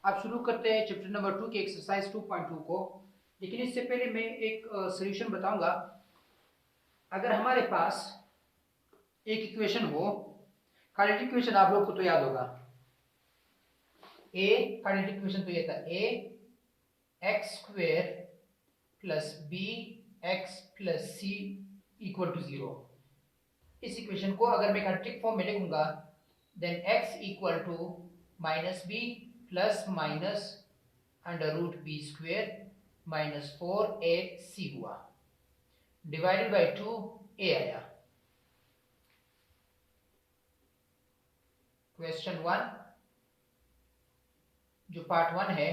आप शुरू करते हैं चैप्टर नंबर 2 के एक्सरसाइज 2.2 को। लेकिन इससे पहले मैं एक सॉल्यूशन बताऊंगा। अगर हमारे पास एक इक्वेशन हो, क्वाड्रेटिक इक्वेशन आप लोग को तो याद होगा। क्वाड्रेटिक इक्वेशन तो ये था a(x² + b(x + c) = 0। इस इक्वेशन को अगर मैं क्वाड्रेटिक फॉर्म में लिखूंगा, then x = -b ± √b² - 4ac हुआ, डिवाइडेड बाई 2 a आया। क्वेश्चन 1 जो पार्ट 1 है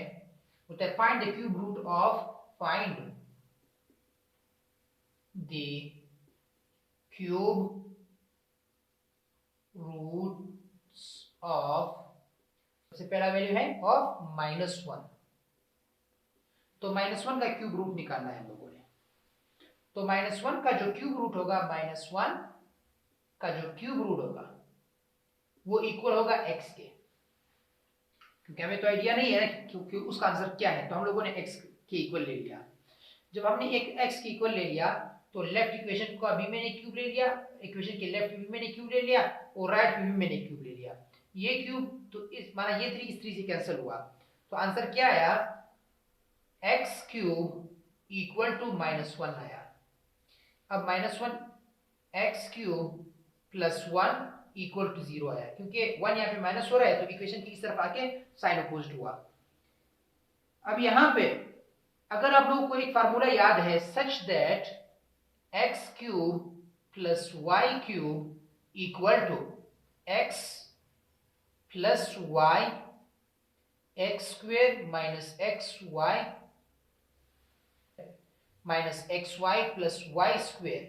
होता है find the cube root of सबसे पहला वैल्यू है ऑफ -1। तो -1 का क्यूब रूट निकालना है हम लोगों ने। तो -1 का जो क्यूब रूट होगा, -1 का जो क्यूब रूट होगा वो इक्वल होगा x के, क्योंकि हमें तो आइडिया नहीं है क्योंकि उसका आंसर क्या है। तो हम लोगों ने x के इक्वल ले लिया। जब हमने एक x के इक्वल ले लिया तो लेफ्ट इक्वेशन को अभी मैंने क्यूब ले लिया, इक्वेशन के लेफ्ट भी मैंने क्यूब ले लिया और राइट भी मैंने क्यूब ले लिया। ये क्यूब तो इस माना ये 3 इस 3 से कैंसिल हुआ। तो आंसर क्या आया, x³ = -1 आया। अब -1 x³ + 1 = 0 आया, क्योंकि 1 यहाँ पे माइनस हो रहा है तो इक्वेशन की इस तरफ आके साइन अपोजिट हुआ। अब यहाँ पे अगर आप लोगों को एक फार्मूला याद है, such that x³ + y³ = x + y x² - xy + y²,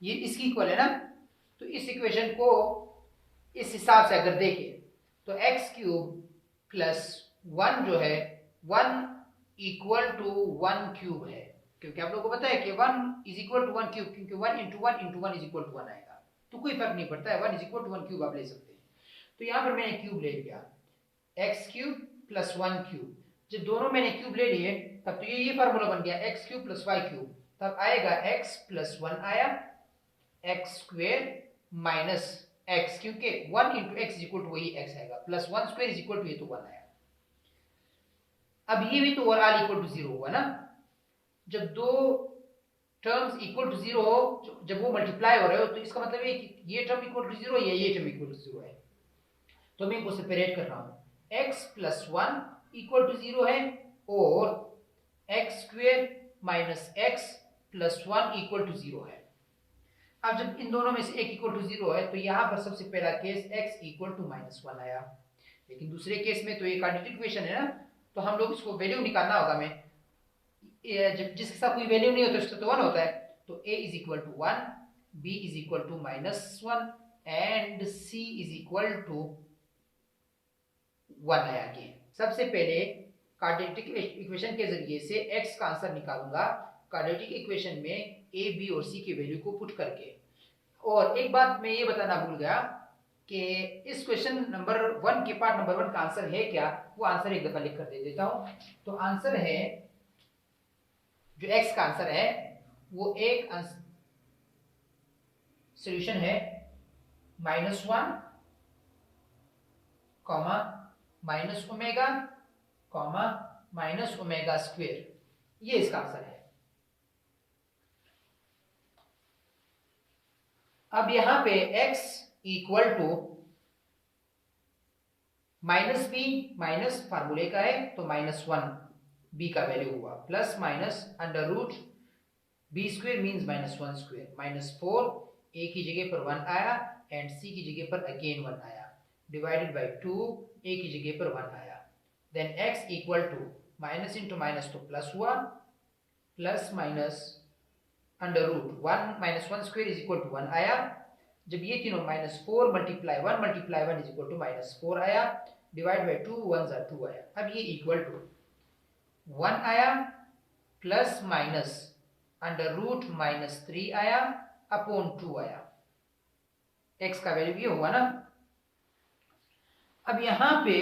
ये इसकी इक्वल है ना। तो इस इक्वेशन को इस हिसाब से अगर देखें तो x³ + 1 जो है 1 = 1³ है, क्योंकि आप लोगों को पता है कि 1 = 1³, क्योंकि 1 × 1 × 1 = 1 आएगा। तो कोई फर्क नहीं पड़ता है, 1 = 1³ आप ले सकते हैं। तो यहां पर मैंने क्यूब ले लिया, x³ + 1³। जब दोनों मैंने क्यूब ले लिए तब तो ये फार्मूला बन गया x³ + y³। तब आएगा x + 1 आया, x² - x, क्योंकि 1 × x = वही x आएगा, +1² = ये तो 1 आया। अब ये भी तो ओवरऑल इक्वल टू 0 हुआ ना। जब दो टर्म्स इक्वल टू 0 हो, जब वो मल्टीप्लाई हो रहे हो, तो इसका मतलब है कि ये टर्म इक्वल टू 0 है, ये टर्म इक्वल टू 0 है। तो मैं इनको सेपरेट कर रहा हूं, x + 1 = 0 है और x² - x + 1 = 0 है। अब जब इन दोनों में से एक इक्वल टू 0 है तो यहां पर सबसे पहला केस x = -1 आया। लेकिन दूसरे केस में तो ये क्वाड्रेटिक इक्वेशन है ना, तो हम लोग इसको वैल्यू निकालना होगा। मैं जिसके साथ कोई वैल्यू नहीं होता उसका तो 1 होता है। तो a = 1, b = -1 एंड c = 1 आया। कि सबसे पहले क्वाड्रेटिक इक्वेशन के जरिए से x का आंसर निकालूंगा, क्वाड्रेटिक इक्वेशन में a, b और c की वैल्यू को पुट करके। और एक बात मैं ये बताना भूल गया कि इस क्वेश्चन नंबर 1 के पार्ट नंबर 1 का आंसर है क्या, वो आंसर एक दफा लिख कर दे देता हूं। तो आंसर है, जो x का आंसर है वो एक सॉल्यूशन है -1, -ω, -ω²। ये इसका आंसर है। अब यहां पे x = -b, माइनस फार्मूले का है तो -1 b का वैल्यू हुआ, plus minus √b² means -1², -4 a की जगह पर 1 आया एंड c की जगह पर अगेन 1 आया, डिवाइडेड बाय 2 a की जगह पर 1 आया। Then x = minus into minus तो प्लस हुआ, प्लस माइनस √1 -1² = 1 आया। जब ये तीनों -4 × 1 × 1 = -4 आया, डिवाइड बाय 2 1 × 2 आया। अब ये इक्वल टू 1 आया, प्लस माइनस √-3 आया अपॉन 2 आया। x का वैल्यू ये हुआ ना। अब यहां पे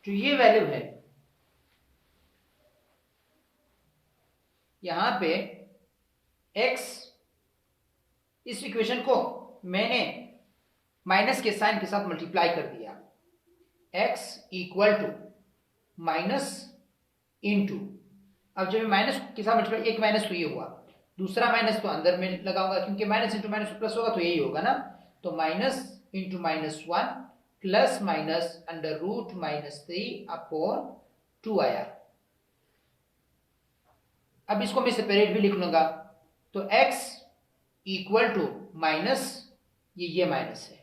जो ये वैल्यू है यहां पे x, इस इक्वेशन को मैंने माइनस के साइन के साथ मल्टीप्लाई कर दिया, x equal to minus into, अब जब माइनस के साथ मल्टीप्लाई, एक माइनस तो ये हुआ, दूसरा माइनस तो अंदर में लगाऊंगा क्योंकि माइनस इंटू माइनस प्लस होगा तो यही होगा ना, तो minus into minus 1 plus minus under root minus 3 upon 2 आया। अब इसको मैं सेपरेट भी लिख लूंगा, तो x इक्वल टू माइनस, ये माइनस है,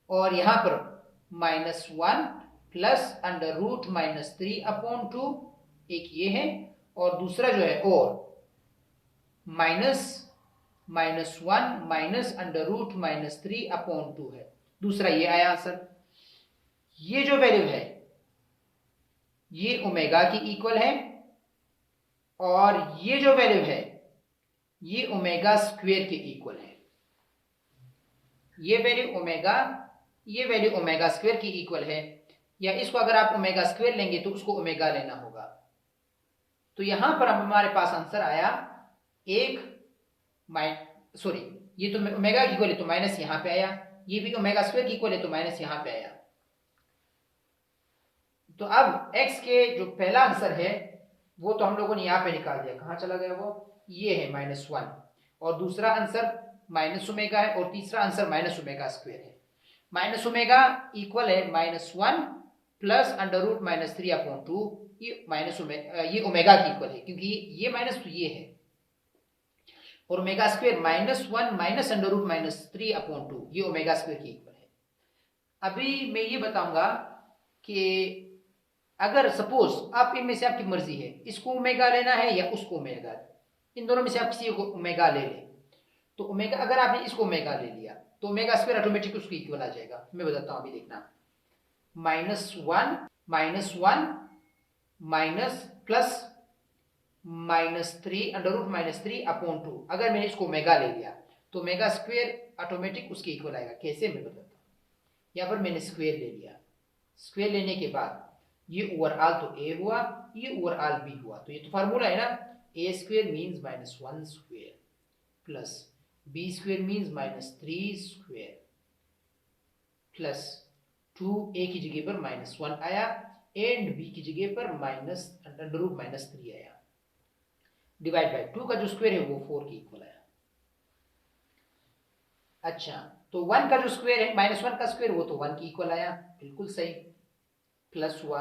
और यहां पर minus 1 plus under root minus 3 upon 2, एक ये है, और दूसरा जो है और minus 1 minus under root minus 3 upon 2 है, दूसरा ये आया आंसर। ये जो वैल्यू है ये ओमेगा की इक्वल है, और ये जो वैल्यू है ये ओमेगा स्क्वायर के इक्वल है। ये वैल्यू ओमेगा स्क्वायर की इक्वल है, या इसको अगर आप ओमेगा स्क्वायर लेंगे तो उसको ओमेगा लेना होगा। तो यहां पर हमारे पास आंसर आया ये तो ओमेगा की इक्वल है तो माइनस यहां पे आया, ये भी ओमेगा स्क्वायर की इक्वल है तो माइनस यहां पे आया। तो अब x के जो पहला आंसर है वो तो हम लोगों ने यहां पे निकाल दिया, कहां चला गया वो, ये है -1, और दूसरा आंसर माइनस ओमेगा है, और तीसरा आंसर माइनस ओमेगा स्क्वायर है। माइनस ओमेगा इक्वल है -1 plus under root minus 3 upon 2, ये ओमेगा की इक्वल है क्योंकि ये माइनस तो ये है, और omega square -1 minus under root minus 3 upon 2, ये ओमेगा स्क्वायर की इक्वल है। अभी मैं ये बताऊंगा कि अगर सपोज आप इनमें से आपकी मर्जी है, इसको ओमेगा लेना है या उसको ओमेगा, इन दोनों में से आप किसी को ओमेगा ले लें, तो ओमेगा, अगर आपने इसको ओमेगा ले लिया तो ओमेगा स्क्वायर ऑटोमेटिक उसको इक्वल आ जाएगा। मैं बताता हूं, अभी देखना, -1 minus plus -3 under root -3 upon 2, अगर मैंने इसको ओमेगा ले लिया तो ओमेगा स्क्वायर ऑटोमेटिक उसके इक्वल आएगा। कैसे, मैं बताता हूँ। यहाँ पर मैंने स्क्वायर ले लिया, स्क्वायर लेने के बाद ये ओवरऑल तो a हुआ, ये ओवरऑल b हुआ, तो ये तो फार्मूला है ना, a square means -1 square plus b square means -3 square plus 2, a की जगह पर -1 आया एंड b की जगह पर अंडर रूट -3 आया, डिवाइड बाय 2 का जो स्क्वायर है वो 4 के इक्वल आया। अच्छा, तो 1 का जो स्क्वायर है, -1 का स्क्वायर, वो तो 1 की इक्वल आया, बिल्कुल सही, प्लस हुआ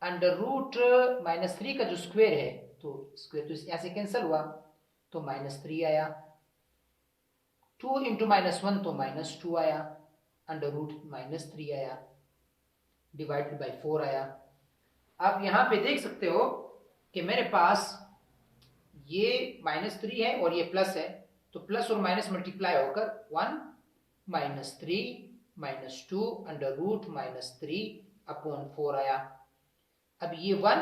अंडर रूट -3 का जो स्क्वायर है, तो स्क्वायर तो यहां से कैंसिल हुआ, तो -3 आया, 2 इंटू -1 तो -2 आया, अंडर रूट -3 आया, डिवाइडेड बाय 4 आया। आप यहां पे देख सकते हो कि मेरे पास ये -3 है और ये प्लस है, तो प्लस और माइनस मल्टीप्लाई होकर 1 -3 -2 अंडर रूट -3 अपॉन 4 आया। अब ये 1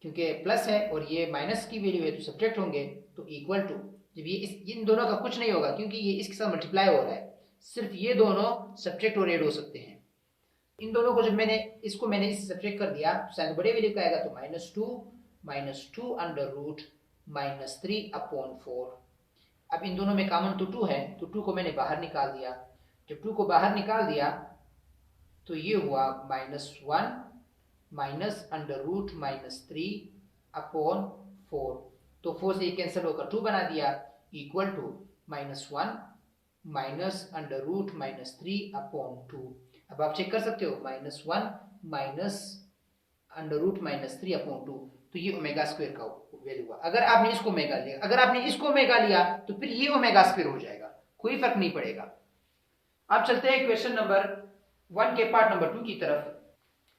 क्योंकि प्लस है और ये माइनस की वैल्यू है तो सब्ट्रैक्ट होंगे, तो इक्वल टू, जब ये इन दोनों का कुछ नहीं होगा क्योंकि ये इसके साथ मल्टीप्लाई हो रहा है, सिर्फ ये दोनों सब्ट्रैक्ट और ऐड हो सकते हैं। इन दोनों को जब मैंने इससे सब्ट्रैक्ट कर दिया तो साइन बड़े वैल्यू का आएगा, तो -2 अंडर रूट -3 अपॉन 4। अब इन दोनों में कॉमन तो 2 है, तो 2 को मैंने बाहर निकाल दिया, जब 2 को बाहर निकाल दिया तो ये हुआ -1 माइनस अंडर रूट -3 अपॉन 4, तो 4 से ये कैंसिल होकर 2 बना दिया, equal to -1 minus under root -3 upon 2। अब आप चेक कर सकते हो, -1 माइनस अंडर रूट -3 अपॉन 2, तो ये ओमेगा स्क्वायर का वैल्यू हुआ। अगर आपने इसको ओमेगा लिया, तो फिर ये ओमेगा स्क्वायर हो जाएगा, कोई फर्क नहीं पड़ेगा। अब चलते हैं क्वेश्चन नंबर 1 के पार्ट नंबर 2 की तरफ।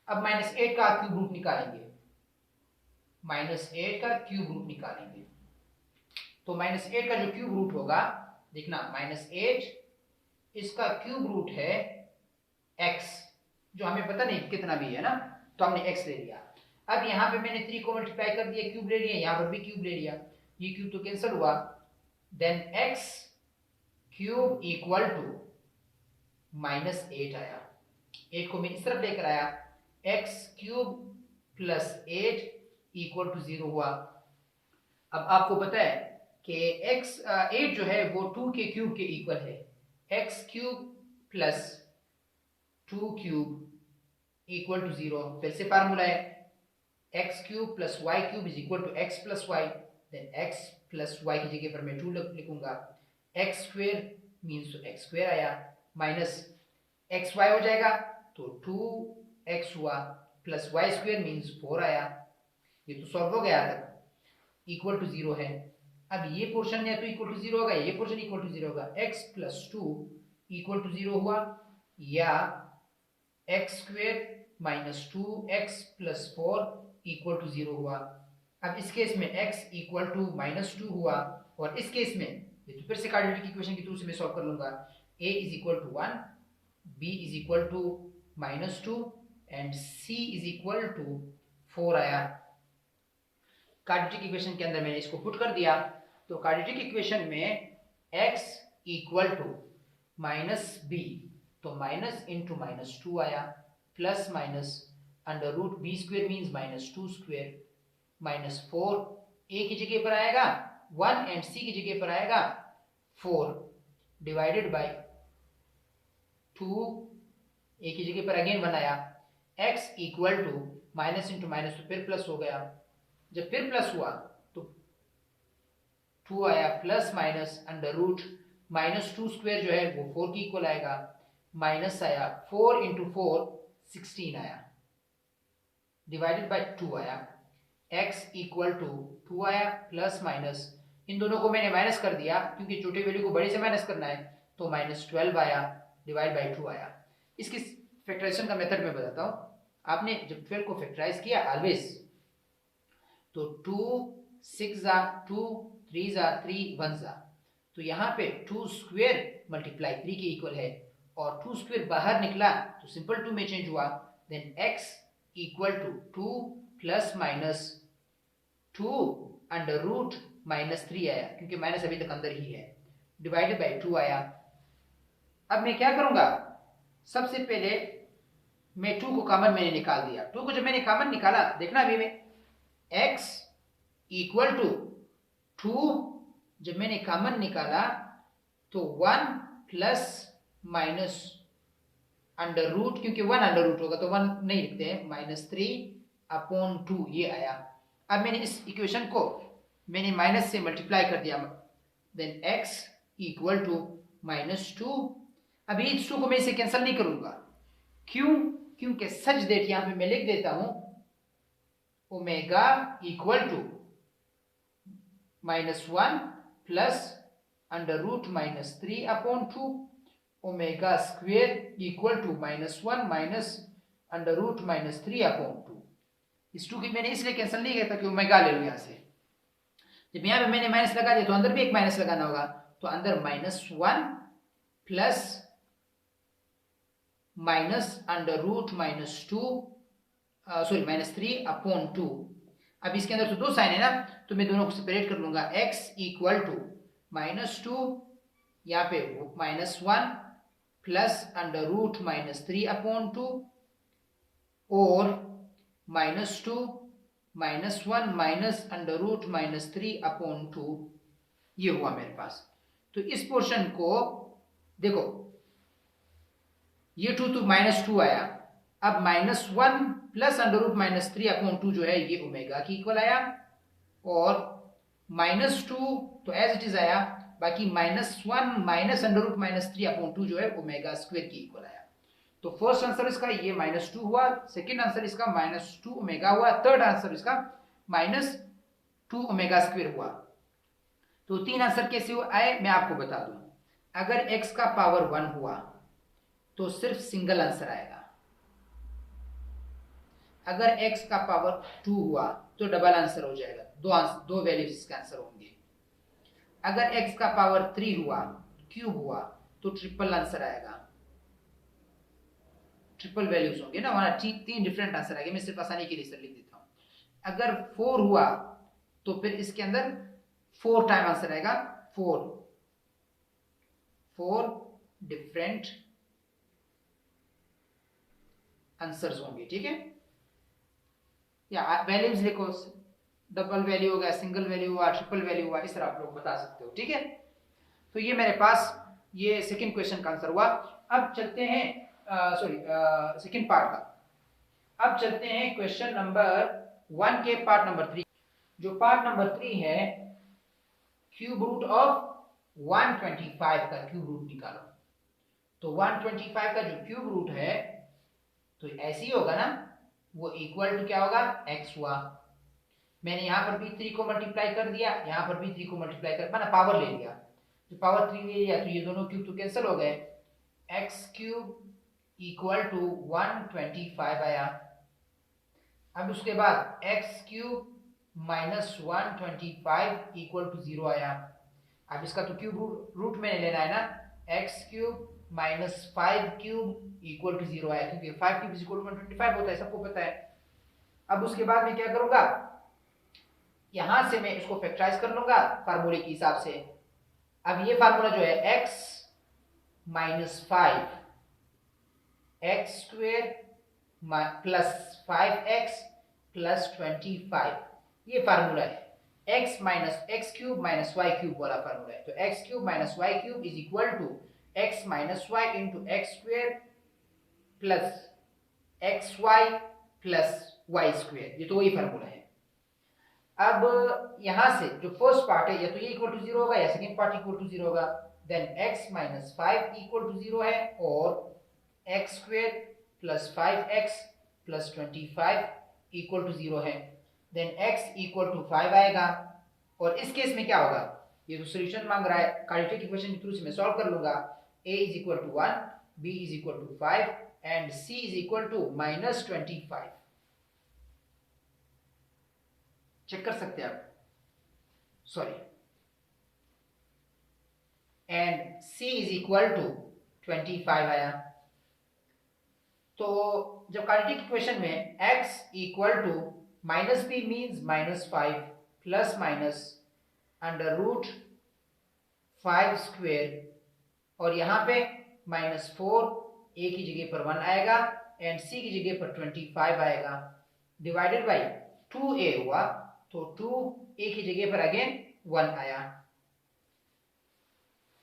अब -8 का क्यूब रूट निकालेंगे, -8 का क्यूब रूट निकालेंगे, तो -8 का जो क्यूब रूट होगा, देखना, -8 इसका क्यूब रूट है x, जो हमें पता नहीं कितना भी है ना, तो हमने x ले लिया। अब यहाँ पे मैंने 3 को मल्टीप्लाई कर दिया, क्यूब ले लिया, यहाँ पर भी क्यूब ले लिया, ये क्यूब तो कैंसिल हुआ, then x cube equal to -8 आया। 8 को मैं इस तरफ लेकर आया, x cube plus 8 equal to 0 हुआ। अब आपको पता है कि एक्स 8 जो है वो 2 के क्यूब के इक्वल है। X cube plus 2 cube equal to 0। फिर से फार्मूला है x cube plus y cube is equal to x plus y. Then x plus y की जगह पर मैं 2 लिखूंगा। एक्स स्क्वेयर मीन्स तो एक्स स्क्वेयर आया, माइनस एक्स वाई हो जाएगा तो 2x हुआ, प्लस वाई स्क्वेयर मीन्स 4 आया। ये तो सॉल्व हो गया तक, इक्वल टू 0 है। अब ये पोर्शन या तो इक्वल टू 0 होगा, ये पोर्शन इक्वल टू 0 होगा। x प्लस 2 इक्वल टू 0 हुआ, या x square minus 2x plus 4 equal to 0 हुआ। अब इस केस में x इक्वल टू माइनस 2 हुआ, और इस केस में ये तो फिर से क्वाड्रेटिक इक्वेशन के थ्रू से मैं सॉल्व कर लूंगा। a is equal to 1, b is equal to minus 2 and c is equal to 4 आया। क्वाड्रेटिक इक्वेशन के अंदर मैंने इसको पुट कर दिया, तो क्वाड्रेटिक इक्वेशन में x equal to minus b, तो माइनस इंटू माइनस 2 आया, plus minus under root b square means minus 2 square, minus 4 a की जगह पर आएगा 1 एंड c की जगह पर आएगा 4 डिवाइडेड बाय 2, a की जगह पर अगेन बनाया। x equal to minus into minus तो फिर प्लस हो गया, जब फिर प्लस हुआ तो 2 आया, plus minus under root minus 2 square जो है वो 4 की इक्वल आएगा, माइनस आया 4 इंटू 4 16 आया, डिवाइडेड बाय 2 आया। x इक्वल टू 2 आया, प्लस माइनस इन दोनों को मैंने माइनस कर दिया क्योंकि छोटे वैल्यू को बड़े से माइनस करना है, तो माइनस 12 आया, डिवाइड बाय 2 आया। इसकी फैक्टराइजेशन का मेथड मैं बताता हूँ। आपने जब 12 को फैक्टराइज किया ऑलवेज, तो 2 6 2 3 3 1 तो यहाँ पे 2 स्क्वेयर मल्टीप्लाई 3 के इक्वल है, और 2 स्क्वेयर बाहर निकला तो सिंपल 2 में चेंज हुआ। Then x equal to 2 plus minus 2 under root minus 3 आया, क्योंकि माइनस अभी तक अंदर ही है, डिवाइडेड बाय 2 आया। अब मैं क्या करूंगा, सबसे पहले मैं 2 को कॉमन मैंने निकाल दिया। 2 को जब मैंने कॉमन निकाला, देखना अभी में x इक्वल टू 2 जब मैंने कॉमन निकाला तो 1 प्लस माइनस अंडर रूट, क्योंकि 1 अंडर रूट होगा तो 1 नहीं लिखते हैं, माइनस 3 अपॉन 2 ये आया। अब मैंने इस इक्वेशन को मैंने माइनस से मल्टीप्लाई कर दिया, then x equal to minus 2। अभी इस 2 को मैं इसे कैंसिल नहीं करूंगा, क्यों? क्योंकि सच डेट यहां पे मैं लिख देता हूं omega equal to minus 1 plus under root minus 3 upon 2, omega square equal to minus 1 minus under root minus 3 upon 2। इस 2 की मैंने इसलिए कैंसिल नहीं किया था कि ओमेगा ले लूं यहां से। जब यहां पे मैंने माइनस लगा दिया तो अंदर भी एक माइनस लगाना होगा, तो अंदर minus 1 plus minus under root minus 2 sorry minus 3 upon 2। अब इसके अंदर तो 2 साइन है ना, तो मैं दोनों को सेपरेट कर लूंगा। x इक्वल टू माइनस 2, यहाँ पे minus 1 plus under root minus 3 upon 2, और minus 2 minus 1 minus under root minus 3 upon 2, ये हुआ मेरे पास। तो इस पोर्शन को देखो, ये 2 तो माइनस 2 आया, अब minus 1 plus under root minus 3 upon 2 जो है ये ओमेगा की इक्वल आया, और माइनस 2 तो एज इट इज आया, बाकी minus 1 minus under root minus 3 upon 2 जो है ओमेगा स्क्वायर की इक्वल आया। तो फर्स्ट आंसर इसका ये माइनस 2 हुआ, सेकेंड आंसर इसका माइनस 2 ओमेगा हुआ, थर्ड आंसर इसका माइनस 2 ओमेगा स्क्वायर हुआ। तो 3 आंसर कैसे आए मैं आपको बता दूं। अगर x का पावर 1 हुआ तो सिर्फ सिंगल आंसर आएगा, अगर x का पावर 2 हुआ तो डबल आंसर हो जाएगा, दो वैल्यूज इसका आंसर होंगे। अगर x का पावर 3 हुआ, क्यूब हुआ, तो ट्रिपल आंसर आएगा, ट्रिपल वैल्यूज होंगे ना, वहां 3 डिफरेंट आंसर आएंगे। मैं सिर्फ आसानी के लिए सर लिख देता हूं। अगर 4 हुआ तो फिर इसके अंदर 4 टाइम आंसर आएगा, 4 डिफरेंट आंसर्स होंगे, ठीक है। या वैल्यूज लिखो, डबल वैल्यू होगा, सिंगल वैल्यू हुआ, ट्रिपल वैल्यू हुआ, इस तरह आप लोग बता सकते हो, ठीक है। तो ये मेरे पास ये सेकंड क्वेश्चन का आंसर हुआ। अब चलते हैं सेकंड पार्ट का। अब चलते हैं क्वेश्चन नंबर 1 के पार्ट नंबर 3। जो पार्ट नंबर 3 है, क्यूब रूट ऑफ 125 का क्यूब रूट निकालो। तो 125 का जो क्यूब रूट है तो ऐसे ही होगा ना, वो इक्वल टू क्या होगा, x हुआ। मैंने यहां पर भी 3 को मल्टीप्लाई कर दिया, यहां पर भी 3 को मल्टीप्लाई कर, मैंने पावर ले लिया, तो पावर 3 ले लिया, तो ये दोनों क्यूब तो कैंसिल हो गए, एक्स क्यूब इक्वल टू 125 आया। अब उसके बाद x cube minus 125 equal to 0 आया। अब इसका तो क्यूब रूट में लेना है ना, x cube minus 5 cube equal to 0 आया, क्योंकि 5 क्यूब इक्वल टू 125 होता है, सबको पता है। अब उसके बाद मैं क्या करूंगा, यहां से मैं इसको फैक्टराइज कर लूंगा फार्मूले के हिसाब से। अब ये फार्मूला जो है x minus 5 x square plus 5x plus 25, ये फार्मूला है। x minus x cube minus y cube वाला फार्मूला है। तो x cube minus y cube is equal to x minus y into x square plus x y plus y square, ये तो वही formula है। अब यहां से जो फर्स्ट पार्ट है, या तो ये इक्वल टू 0 होगा या सेकंड पार्ट इक्वल टू 0 होगा। Then x minus 5 equal to 0 है, और x square plus 5x plus 25 equal to 0 है। देन x इक्वल टू 5 आएगा, और इस केस में क्या होगा, ये तो सोल्यूशन मांग रहा है, क्वाड्रेटिक इक्वेशन के थ्रू से मैं सॉल्व कर लूंगा। a is equal to 1, b is equal to 5 and c is equal to minus 25। Check कर सकते हैं आप, sorry, and c is equal to 25 आया। तो जब क्वाड्रेटिक इक्वेशन में x equal to minus b means minus 5 plus minus under root 5 square, और यहां पे माइनस 4, a की जगह पर 1 आएगा एंड c की जगह पर 25 आएगा, डिवाइडेड बाई 2a हुआ, तो 2a की जगह पर अगेन 1 आया।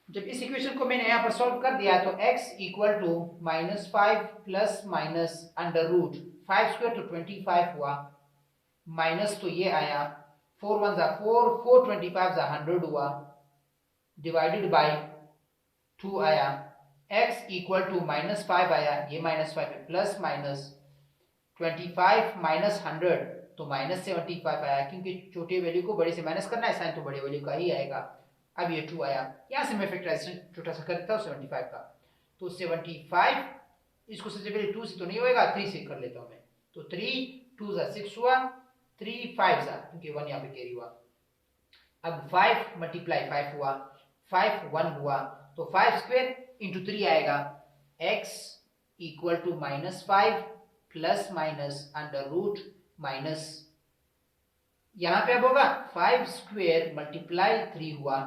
जब इस इक्वेशन को मैंने यहाँ पर सॉल्व कर दिया तो x equal to minus 5 plus minus under root 5 square तो 25 हुआ, माइनस तो ये आया, 4 1 जा 4, 4 25 जा 100 हुआ, डिवाइडेड बाई 2 आया। x इक्वल टू माइनस 5 आया, ये माइनस 5 है, प्लस माइनस 25 माइनस 100 तो माइनस 75 आया, क्योंकि छोटे वैल्यू को बड़े से माइनस करना है, साइन तो बड़े वैल्यू का ही आएगा। अब ये 2 आया, यहां से मैं फैक्टराइजेशन छोटा सा कर देता हूं 75 का, तो 75, इसको सबसे पहले 2 से तो नहीं होएगा, 3 से कर लेता हूं मैं, तो 3 2 जा 6 हुआ, 3 5 जा, क्योंकि 1 यहां पे कैरी हुआ। अब 5 मल्टीप्लाई 5 हुआ, 5 1 हुआ, तो 5 स्क्वायर इंटू 3 आएगा, x equal to minus 5 plus minus under root minus, यहां पे अब होगा 5 स्क्वायर मल्टीप्लाई 3 हुआ।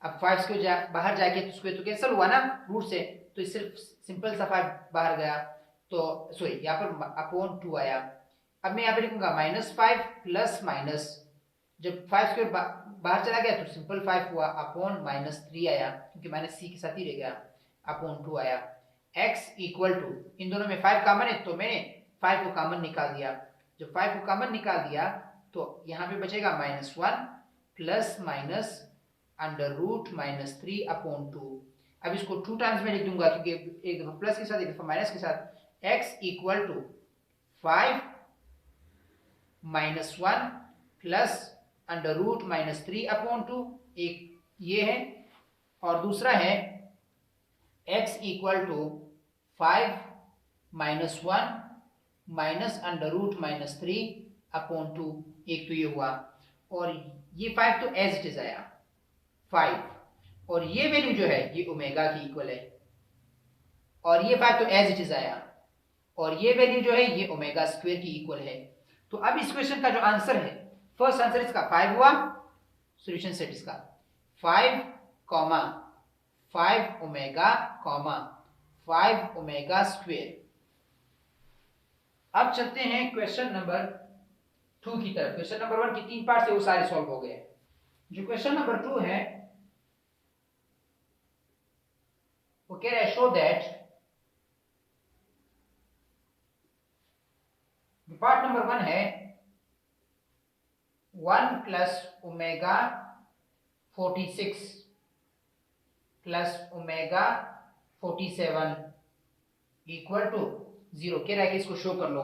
अब 5 स्क्वायर बाहर जाके तो स्क्वायर तो कैंसिल हुआ ना रूट से, तो सिर्फ सिंपल सा 5 बाहर गया, तो सॉरी यहाँ पर अपॉन 2 आया। अब मैं यहाँ पे लिखूंगा माइनस 5 प्लस माइनस, जब 5 स्क्वायर बाहर चला गया तो सिंपल 5 हुआ, अपॉन माइनस 3 आया, क्योंकि माइनस c के साथ ही रह गया, अपॉन 2 आया। x इक्वल टू, इन दोनों में 5 कॉमन है तो मैंने 5 को कॉमन निकाल दिया, जब 5 को कॉमन निकाल दिया तो यहाँ पे बचेगा minus 1 plus minus under root minus 3 upon 2। अब इसको 2 टाइम्स में लिख दूंगा, क्योंकि एक दफा प्लस के साथ एक दफा माइनस के साथ। x equal to 5 minus 1 plus under root minus 3 upon 2, एक ये है, और दूसरा है x equal to 5 minus 1 minus under root minus 3 upon 2, एक तो ये हुआ, और ये 5 तो एज इट इज आया 5, और ये वैल्यू जो है ये ओमेगा की इक्वल है, और ये 5 तो एज इट इज आया, और ये वैल्यू जो है ये ओमेगा स्क्वायर की इक्वल है। तो अब इस क्वेश्चन का जो आंसर है, फर्स्ट आंसर इसका 5 हुआ, सॉल्यूशन सेट इसका 5 comma 5 omega comma 5 omega square, अब चलते हैं क्वेश्चन नंबर 2 की तरफ। क्वेश्चन नंबर 1 की 3 पार्ट थे वो सारे सॉल्व हो गए। जो क्वेश्चन नंबर 2 है वो कह रहा है शो दैट पार्ट नंबर 1 है 1 plus omega 46 plus omega 47 equal to 0। कह रहा है कि इसको शो कर लो।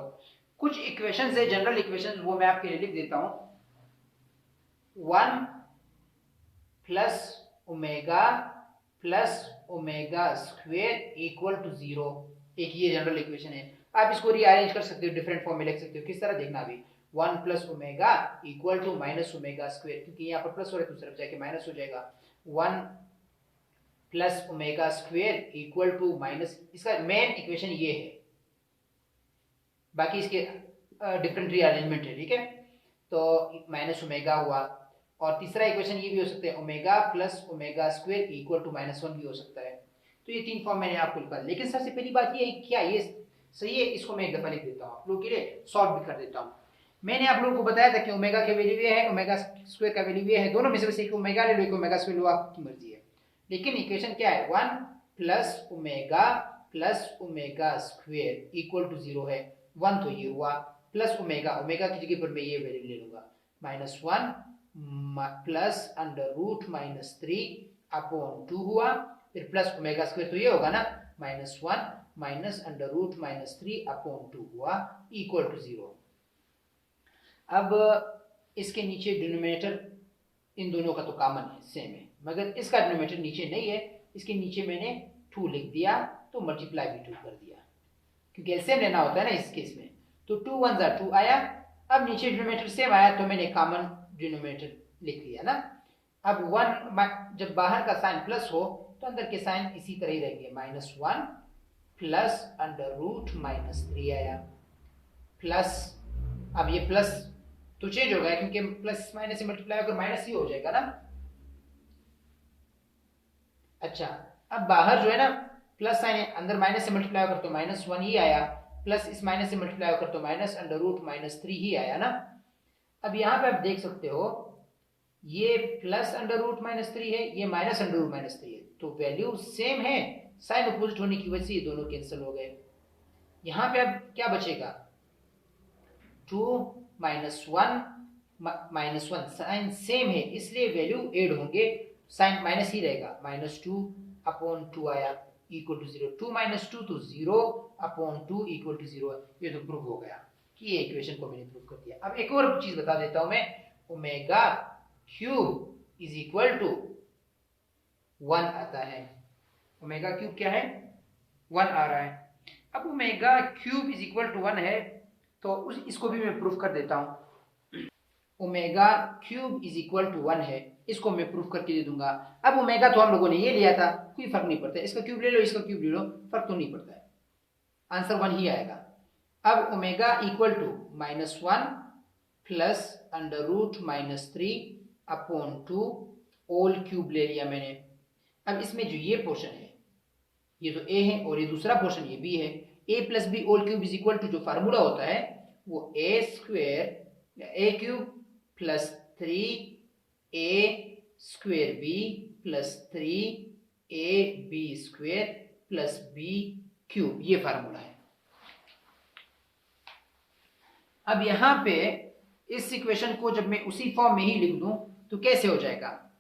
कुछ इक्वेशंस है, जनरल इक्वेशंस, वो मैं आपके लिए लिख देता हूं। 1 plus omega square equal to 0, एक ये जनरल इक्वेशन है। आप इसको रीअरेंज कर सकते हो, डिफरेंट फॉर्म में लिख सकते हो। किस तरह देखना अभी, 1 plus omega equal to minus omega square, क्योंकि यहाँ पर प्लस हो रहा है तो तरफ जाके माइनस हो जाएगा। 1 plus omega square equal to minus, इसका मेन इक्वेशन ये है, बाकी इसके डिफरेंट रीअरेंजमेंट है, ठीक है। तो माइनस ओमेगा हुआ, और तीसरा इक्वेशन ये भी हो सकता है omega plus omega square equal to -1 भी हो सकता है। तो ये 3 फॉर्म मैंने आपको लिखा। लेकिन सबसे पहली बात ये है, क्या ये सही है? इसको मैं एक दफा लिख देता हूँ आप लोगों के लिए, सॉल्व भी कर देता हूँ। मैंने आप लोगों को बताया था कि ओमेगा के वैल्यू ये है, ओमेगा स्क्वायर का वैल्यू ये है। दोनों में से बस एक ओमेगा ले लो, एक ओमेगा स्क्वायर लो, आपकी मर्जी है। लेकिन इक्वेशन क्या है, 1 plus omega square equal to 0 है। 1 तो ये हुआ, प्लस ओमेगा की जगह पर मैं ये वैल्यू ले लूंगा, -1 प्लस अंडर रूट -3 अपॉन 2 हुआ, फिर प्लस ओमेगा स्क्वायर तो ये होगा ना, -1 माइनस अंडर रूट -3 अपॉन 2 हुआ इक्वल टू 0। अब इसके नीचे डिनोमिनेटर इन दोनों का तो कॉमन है, सेम है, मगर इसका डिनोमिनेटर नीचे नहीं है, इसके नीचे मैंने 2 लिख दिया, तो मल्टीप्लाई भी 2 कर दिया, क्योंकि एलसीएम लेना होता है ना इस केस में। तो 2 1 जा 2 आया। अब नीचे डिनोमिनेटर सेम आया तो मैंने कॉमन डिनोमिनेटर लिख लिया ना। अब 1 जब बाहर का साइन प्लस हो तो अंदर के साइन इसी तरह ही रहेंगे, -1 प्लस अंडर रूट -3 आया, प्लस, अब ये प्लस तो चेंज हो गया क्योंकि प्लस माइनस से मल्टीप्लाई होकर माइनस ही हो जाएगा ना। अच्छा, अब बाहर जो है ना प्लस साइन है, अंदर माइनस से मल्टीप्लाई होकर तो -1 ही आया, प्लस इस माइनस से मल्टीप्लाई होकर तो माइनस अंडर रूट -3 ही आया ना। अब यहाँ पे आप देख सकते हो ये प्लस अंडर रूट -3 है, ये माइनस अंडर रूट -3 है, तो वैल्यू सेम है, साइन अपोजिट होने की वजह से ये दोनों कैंसिल हो गए। यहाँ पे अब क्या बचेगा, 2 -1 साइन सेम है इसलिए वैल्यू ऐड होंगे, साइन माइनस ही रहेगा, -2 अपॉन 2 आया इक्वल टू 0, 2 - 2 तो 0 अपॉन 2 इक्वल टू 0। ये तो प्रूफ हो गया कि ये इक्वेशन को मैंने प्रूफ कर दिया। अब एक और चीज बता देता हूं मैं, omega cube is equal to 1 आता है। ओमेगा क्यूब क्या है, 1 आ रहा है। अब omega cube is equal to 1 है, तो इसको भी मैं प्रूफ कर देता हूं। Omega cube is equal to 1 है, इसको मैं प्रूफ करके दे दूंगा। अब ओमेगा तो हम लोगों ने ये लिया था, कोई फर्क नहीं पड़ता, इसका क्यूब ले लो, इसका क्यूब ले लो, फर्क तो नहीं पड़ता है, आंसर 1 ही आएगा। अब omega equal to -1 plus under root -3 upon 2 all cube ले लिया मैंने। अब इसमें जो ये पोर्शन है ये तो ए है और ये दूसरा पोर्शन ये बी है। A plus B whole cube is equal to जो फार्मूला होता है वो A square A cube plus 3a square B plus 3ab square plus B cube, ये फार्मूला है। अब यहां पे इस इक्वेशन को जब मैं उसी फॉर्म में ही लिख दूं तो कैसे हो जाएगा,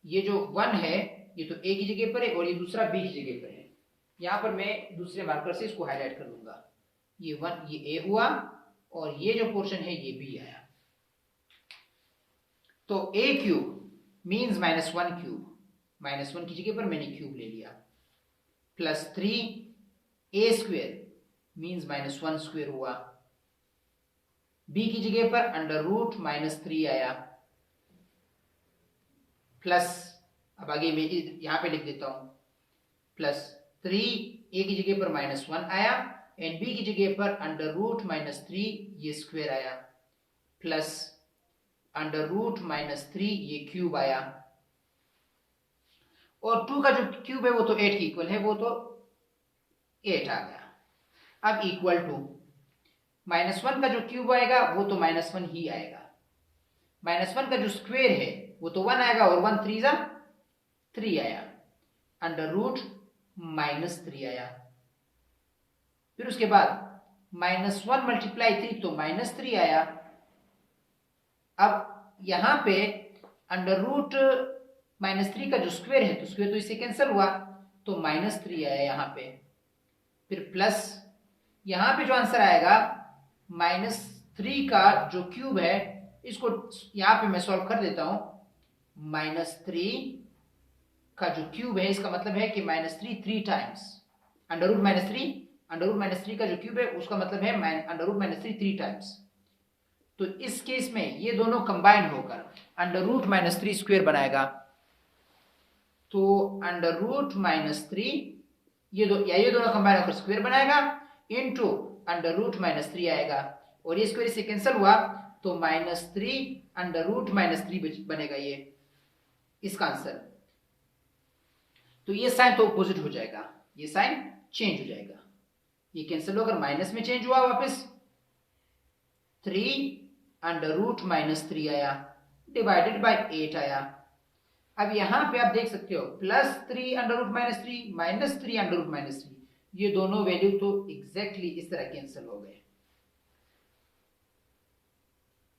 ये जो 1 है ये तो ए की जगह पर है और ये दूसरा बी की जगह पर है। यहां पर मैं दूसरे मार्कर से इसको हाईलाइट कर लूंगा, ये 1 ये ए हुआ और ये जो पोर्शन है ये बी आया। तो ए क्यूब मीन्स -1 क्यूब, -1 की जगह पर मैंने क्यूब ले लिया, plus 3a square means -1 square हुआ, b की जगह पर अंडर रूट -3 आया, प्लस, अब आगे मैं यहां पे लिख देता हूं, प्लस 3a की जगह पर -1 आया एंड b की जगह पर अंडर रूट -3 ये स्क्वेयर आया, प्लस अंडर रूट -3 ये क्यूब आया, और 2 का जो क्यूब है वो तो 8 की इक्वल है, वो तो 8 आ गया। अब इक्वल टू -1 का जो क्यूब आएगा वो तो -1 ही आएगा, -1 का जो स्क्वायर है वो तो 1 आएगा, और 1 3 3 आया, √-3 आया। फिर उसके बाद -1 मल्टीप्लाई 3 तो -3 आया। अब यहां पे √-3 का जो स्क्वायर है तो स्क्वायर तो इससे कैंसिल हुआ, तो -3 आया यहां पे। फिर प्लस यहां पे जो आंसर आएगा -3 का जो क्यूब है, इसको यहां पे मैं सॉल्व कर देता हूं। -3 का जो क्यूब है इसका मतलब है कि -3 3 टाइम्स, √-3 का जो क्यूब है उसका मतलब है √-3 3 टाइम्स। तो इस केस में ये दोनों कंबाइंड होकर √-3 स्क्वायर बनाएगा। तो √-3 ये दोनों कंबाइंड होकर स्क्वायर बनाएगा, इनटू √-3 आएगा, और ये स्क्वायर से कैंसिल हुआ तो -3 √-3 बनेगा ये इसका आंसर। तो ये साइन तो अपोजिट हो जाएगा, ये साइन चेंज हो जाएगा, ये कैंसिल होकर माइनस में चेंज हुआ, वापस 3 √-3 आया, डिवाइडेड बाय 8 आया। अब यहां पे आप देख सकते हो +3 √-3 -3 √-3, ये दोनों वैल्यू तो एग्जैक्टली इस तरह कैंसिल हो गए।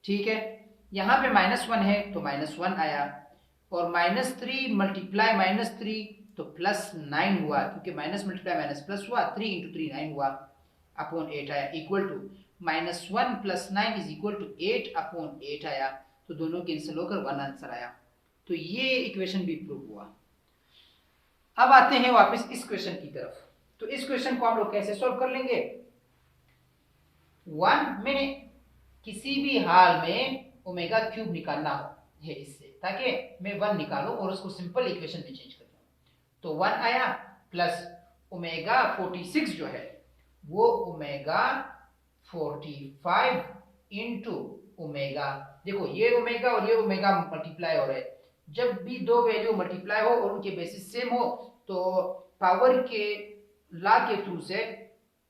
ठीक है, यहां पे -1 है तो -1 आया, और -3 मल्टीप्लाई -3 तो +9 हुआ, क्योंकि माइनस मल्टीप्लाई माइनस प्लस हुआ, 3 × 3 9 हुआ, अपॉन 8 आया, इक्वल टू -1 + 9 = 8 अपॉन 8 आया। तो दोनों कैंसिल होकर 1 आंसर आया। तो ये इक्वेशन भी प्रूव हुआ। अब आते हैं वापस इस क्वेश्चन की तरफ। तो इस क्वेश्चन को हम लोग कैसे सॉल्व कर लेंगे? 1 मैंने किसी भी हाल में ओमेगा क्यूब निकालना है इससे, ताकि मैं 1 निकालूं और उसको सिंपल इक्वेशन में चेंज कर दूं। तो 1 आया, प्लस ओमेगा 46 जो है वो ओमेगा 45 इंटू ओमेगा। देखो ये ओमेगा और ये ओमेगा मल्टीप्लाई हो रहे हैं। जब भी दो वैल्यू मल्टीप्लाई हो और उनके बेसिस सेम हो तो पावर के लॉ के थ्रू से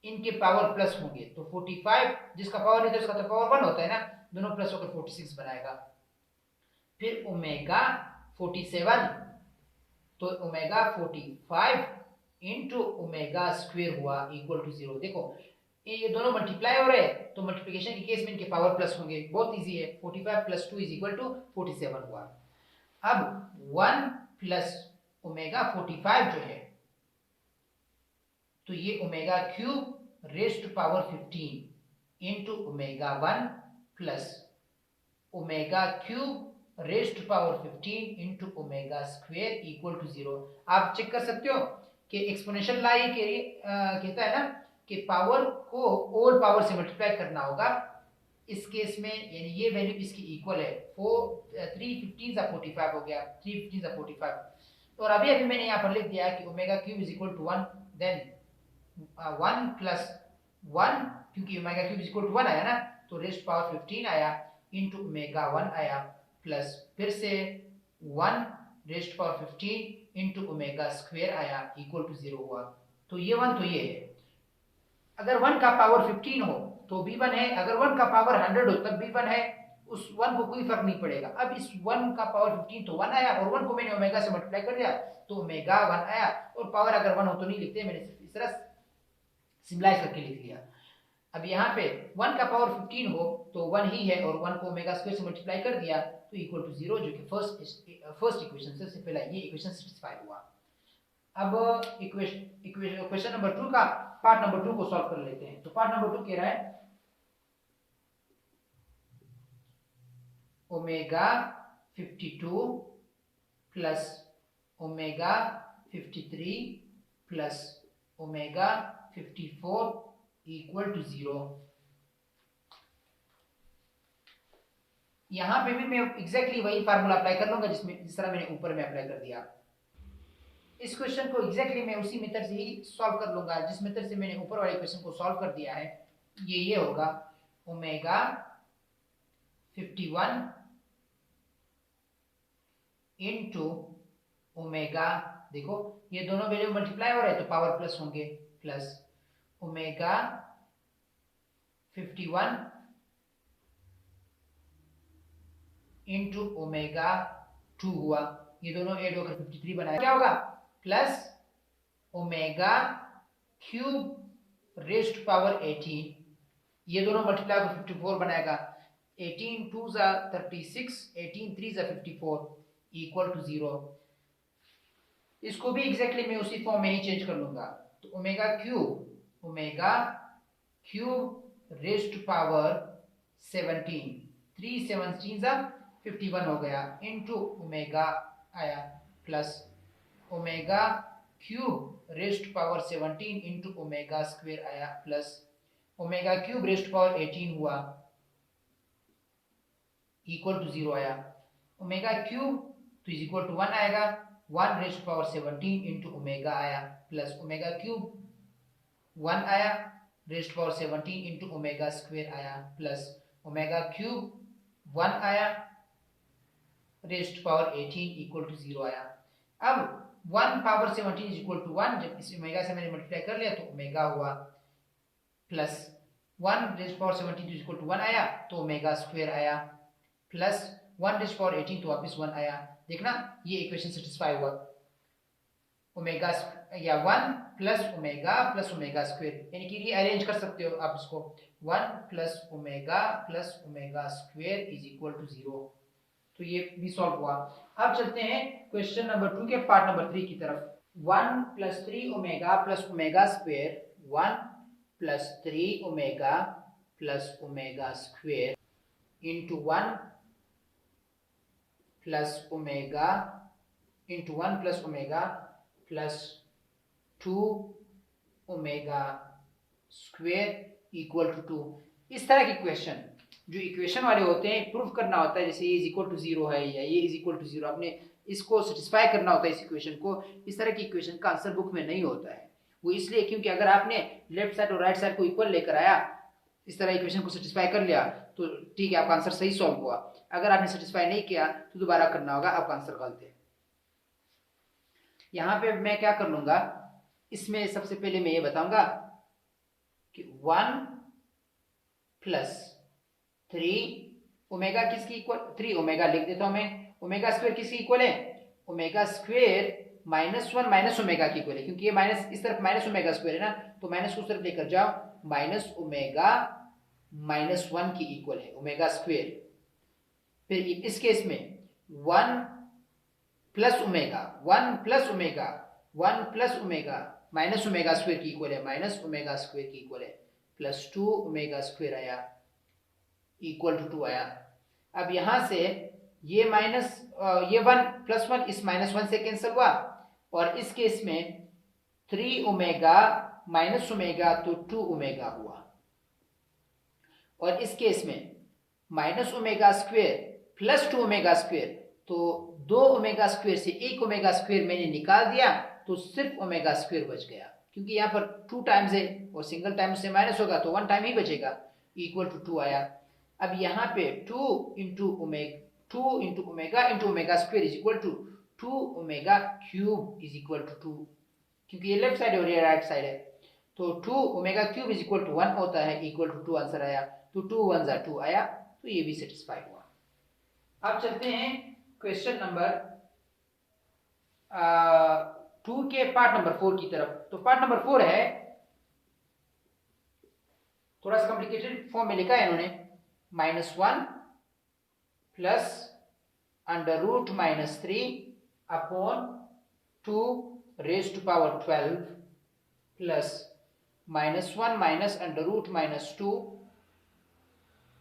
इनके पावर प्लस होंगे। तो 45 जिसका पावर नहीं था उसका तो पावर 1 होता है ना, दोनों प्लस होकर 46 बनाएगा। फिर ओमेगा 47, तो ओमेगा 45 इंटू ओमेगा स्क्वायर हुआ इक्वल टू 0। देखो ये दोनों मल्टीप्लाई हो रहे हैं तो मल्टीप्लिकेशन के केस में इनके पावर प्लस होंगे, बहुत इजी है। 45 + 2 = 47 हुआ। अब 1 प्लस ओमेगा 45 जो है तो ये omega cube raised to power 15 into omega 1 plus omega cube raised to power 15 into omega square equal to 0। आप चेक कर सकते हो कि एक्सपोनेंशियल लॉ ये कहता है ना कि पावर को ऑल पावर से मल्टीप्लाई करना होगा। इस केस में यानी ये वैल्यू इसकी इक्वल है, 3 15 45 हो गया, 3 15 45। और अभी मैंने यहाँ पर लिख दिया कि omega cube equal to 1, then 1 plus 1, क्योंकि ओमेगा क्यूब इक्वल टू 1 आया ना, तो रेज़्ड पावर 15 आया इंटू ओमेगा 1 आया, प्लस फिर से 1 raised power 15 into omega square आया इक्वल टू 0 हुआ। तो ये 1 तो ये है। अगर 1 का पावर 15 हो तो भी 1 है, अगर 1 का पावर 100 हो तब भी 1 है, उस 1 को कोई फर्क नहीं पड़ेगा। अब इस 1 का पावर 15 तो 1 आया, और 1 को मैंने ओमेगा से मल्टीप्लाई कर दिया तो ओमेगा 1 आया, और पावर अगर 1 हो तो नहीं लिखते, मैंने सिर्फ इस तरह सिम्बलाइज करके लिख लिया। अब यहाँ पे 1 का पावर 15 हो तो 1 ही है, और 1 को ओमेगा स्क्वायर से मल्टीप्लाई कर दिया तो इक्वल टू 0, जो कि फर्स्ट इक्वेशन से पहला ये इक्वेशन सेटिस्फाई हुआ। अब क्वेश्चन नंबर 2 का पार्ट नंबर 2 को सॉल्व कर लेते हैं। तो पार्ट नंबर 2 कह रहा है omega 52 plus omega 53 plus omega 54 equal to 0। यहां पे भी मैं एग्जैक्टली वही फार्मूला अप्लाई कर लूंगा जिस तरह मैंने ऊपर में अप्लाई कर दिया। इस क्वेश्चन को एग्जैक्टली मैं उसी मेथड से ही सॉल्व कर लूंगा जिस मेथड से मैंने ऊपर वाले क्वेश्चन को सॉल्व कर दिया है। ये होगा ओमेगा 51 इंटू ओमेगा, देखो ये दोनों वैल्यू मल्टीप्लाई हो रहे हैं तो पावर प्लस होंगे, प्लस ओमेगा 51 इंटू ओमेगा 2 हुआ, ये दोनों ऐड होकर 53 बनाया, क्या होगा plus omega cube raised power 18, ये दोनों मल्टीप्लाई होकर 54 बनाएगा, 18 2 जा 36, 18 3 जा 54 इक्वल टू 0। इसको भी एग्जैक्टली मैं उसी फॉर्म में ही चेंज कर लूंगा, तो ओमेगा क्यूब रेस्ट पावर 17, 3 17 जा 51 हो गया, इनटू ओमेगा आया plus omega cube raised power 17 into omega square आया plus omega cube raised power 18 हुआ इक्वल टू 0 आया, ओमेगा क्यूब तो इज इक्वल टू 1 आएगा, 1 रेस्ट पावर 17 इंटू ओमेगा आया प्लस ओमेगा क्यूब 1 आया raised power 17 into omega square आया plus omega cube 1 आया raised power 18 equal to 0 आया। अब 1 पावर 17 इज इक्वल टू 1, जब इस ओमेगा से मैंने मल्टीप्लाई कर लिया तो ओमेगा हुआ plus 1 raised power 17 is equal to 1 आया तो ओमेगा स्क्वायर आया प्लस 1 रेस्ट पावर 18 तो वापस 1 आया। देखना ये इक्वेशन सेटिस्फाई हुआ, ओमेगा या 1 प्लस ओमेगा स्क्वायर, यानी कि रीअरेंज कर सकते हो आप इसको, 1 plus omega square is equal to 0, तो ये भी सॉल्व हुआ। अब चलते हैं क्वेश्चन नंबर 2 के पार्ट नंबर 3 की तरफ। 1 plus 3 omega plus omega square, 1 plus 3 omega plus omega square into 1 plus omega into 1 plus omega plus 2 omega square equal to 2। इस तरह के क्वेश्चन जो इक्वेशन वाले होते हैं प्रूफ करना होता है, जैसे ये इज इक्वल टू 0 है या ये इज इक्वल टू 0, आपने इसको सेटिस्फाई करना होता है इस इक्वेशन को। इस तरह की इक्वेशन का आंसर बुक में नहीं होता है, वो इसलिए क्योंकि अगर आपने लेफ्ट साइड और राइट साइड को इक्वल लेकर आया, इस तरह इक्वेशन को सेटिस्फाई कर लिया तो ठीक है, आपका आंसर सही सॉल्व हुआ। अगर आपने सेटिस्फाई नहीं किया तो दोबारा करना होगा, आपका आंसर गलत है। यहाँ पे मैं क्या कर लूंगा, इसमें सबसे पहले मैं ये बताऊंगा कि 1 प्लस 3 ओमेगा किसकी इक्वल, 3 ओमेगा लिख देता हूं मैं, ओमेगा स्क्वायर किसकी इक्वल है, ओमेगा स्क्वायर -1 माइनस ओमेगा की इक्वल है, क्योंकि ये माइनस इस तरफ माइनस ओमेगा स्क्वायर है ना, तो माइनस को उस तरफ लेकर जाओ, माइनस ओमेगा -1 की इक्वल है ओमेगा स्क्वायर। फिर इस केस में 1 plus omega minus omega square की इक्वल है, माइनस ओमेगा स्क्वायर की इक्वल है प्लस 2 ओमेगा स्क्वायर आया इक्वल टू 2 आया। अब यहां से ये ये 1 प्लस 1 इस -1 से कैंसिल हुआ, और इस केस में 3 ओमेगा माइनस ओमेगा तो 2 ओमेगा हुआ, और इस केस में minus omega square plus 2 omega square, तो 2 ओमेगा स्क्वायर से 1 ओमेगा स्क्वायर मैंने निकाल दिया तो सिर्फ ओमेगा स्क्वायर बच गया, क्योंकि यहाँ पर 2 टाइम्स है और सिंगल टाइम से माइनस होगा तो 1 टाइम ही बचेगा, इक्वल टू 2 आया। अब यहाँ पे 2 into omega into omega square is equal to 2 omega cube is equal to 2, क्योंकि ये लेफ्ट साइड है और ये राइट साइड है, तो 2 omega cube is equal to 1 होता है, इक्वल टू 2 आंसर आया, तो 2 1 जा 2 आया, तो ये भी सेटिस्फाई हुआ। अब चलते हैं क्वेश्चन नंबर 2 के पार्ट नंबर 4 की तरफ। तो पार्ट नंबर 4 है, थोड़ा सा कॉम्प्लिकेटेड फॉर्म में लिखा है इन्होंने, -1 plus √-3 upon 2 raised to power 12 plus -1 minus √-2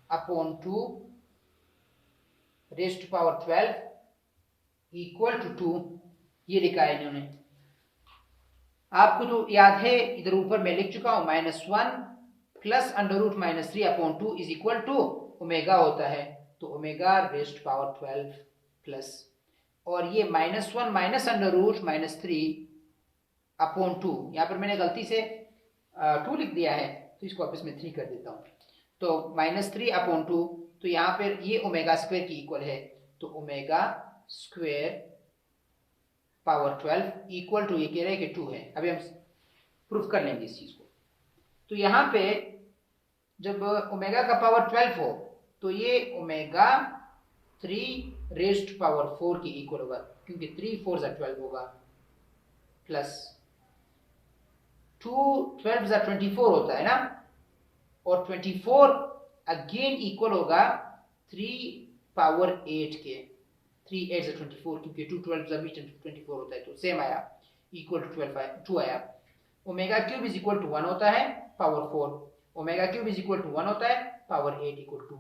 upon 2 raised to power 12 equal to 2, ये लिखा है इन्होंने। आपको तो याद है, इधर ऊपर मैं लिख चुका हूं, -1 plus √-3 upon 2 is equal to omega होता है, तो omega raised to power 12 plus, और ये -1 माइनस √-3 अपॉन 2, यहाँ पर मैंने गलती से 2 लिख दिया है तो इसको वापस मैं 3 कर देता हूँ, तो -3 अपॉन 2, तो यहाँ पर ये ओमेगा स्क्वायर की इक्वल है, तो omega square power 12 equal to, ये कह रहे हैं कि 2 है, अभी हम प्रूफ कर लेंगे इस चीज को। तो यहाँ पे जब ओमेगा का पावर 12 हो तो ये ओमेगा 3 रेज्ड पावर 4 के इक्वल होगा, क्योंकि 3 4 12 होगा, प्लस 2 12 24 होता है ना, और 24 अगेन इक्वल होगा 3 पावर 8 के, 3 8 24, क्योंकि 2 12 भी 24 होता है, तो सेम आया, इक्वल टू 2 आया। Omega cube is equal to 1 होता है power 4, omega cube is equal to 1 होता है power 8 equal to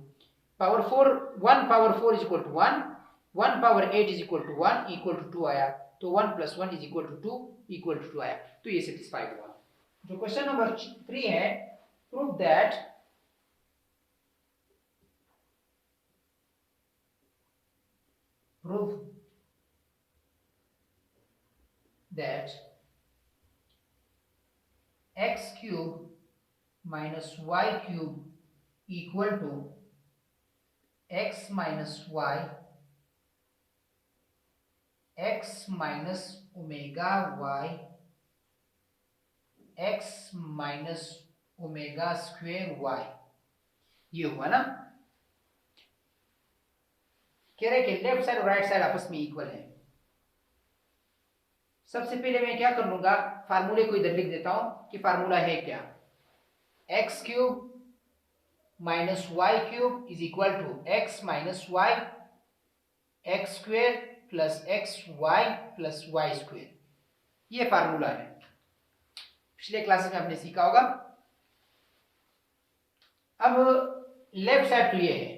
power 4, 1 power 4 is equal to 1, 1 power 8 is equal to 1 equal to 2 आया, तो 1 plus 1 is equal to 2 equal to 2 आया, तो ये satisfy हुआ। जो क्वेश्चन नंबर 3 है, prove that x cube minus y cube equal to x minus y, x minus omega y, x minus omega square y, ये हुआ ना। कह रहे कि लेफ्ट साइड और राइट साइड आपस में इक्वल है। सबसे पहले मैं क्या कर लूंगा, फार्मूले को इधर लिख देता हूं कि फार्मूला है क्या, x cube minus y cube is equal to x minus y x square plus x y plus y square, ये फार्मूला है, पिछले क्लास में आपने सीखा होगा। अब लेफ्ट साइड तो ये है,